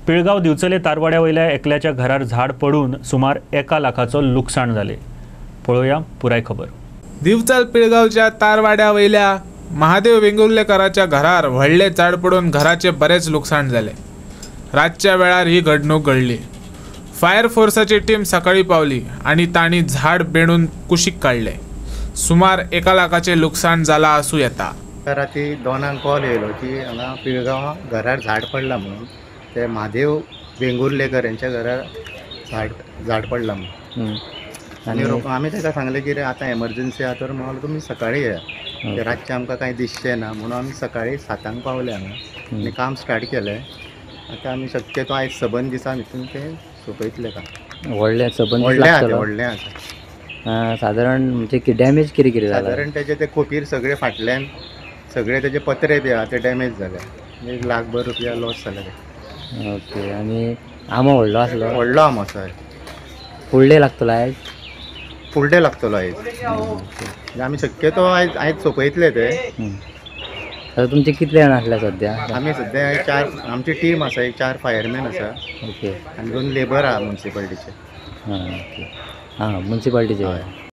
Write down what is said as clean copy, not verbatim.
पिळगाव दिवचले तारवाड्या वयल्या एकल्याच्या घरार झाड पडून सुमार 1 लाखाचो लुकसाण जाले। पळोवया पुराय खबर। दिवचल पिळगावच्या तारवाड्या वयल्या महादेव वेंगुर्लेकराच्या घरार व्हडले झाड पडून घराचे बरेच लुकसाण झाले। रातच्या वेळार ही घडणूक घडली। फायर फोर्साची टीम सकाळी पावली आणि तांणी झाड बेणून कुशीक काढले। सुमार 1 लाखाचे लुकसाण जाला आसूं येता। राती 2 कॉल येयलो की हांगा पिळगांव घरार झाड पडला म्हणून। ते महादेव वेंगुर्लेकर यांच्या घरार झाड पडला म्हणून। आणि आमी ताका सांगले की रे आतां एमर्जन्सी आहा तर म्हाका तुमी सकाळी येया। रातचे आमकां कांय दिसचें ना म्हणून आमी सकाळी 7 पावले हांगा आनी काम स्टार्ट केलें। आतां आमी शक्यतो आयज सबंद दिसा भितून ते सोंपयतले काम। व्हडले सबंद व्हडलें आसा। साधारण म्हणजे डॅमेज कितें जाला? साधारण तेजे ते खोपीर सगळे फाटल्यान सगळे तेजे पत्रे बी आहा ते डॅमेज जाले। 1 लाखभर रुपया लॉस जाले ते। ओके। आणि आंबो व्हडलो आसलो? व्हडलो आंबो आसा। फूल डे लागतलो आयज? फूल डे लागतलो आयज। आमी शक्यतो आयज सोंपयतले ते। तर तुमचे कितले जाण आसल्या सध्या? आमी सध्या 4 आमची टीम आसा, 4 फायरमॅन आसा। ओके। आनी 2 लेबर आहा म्युन्सिपालिटीचे। ओके। म्युन्सिपालिटीचे।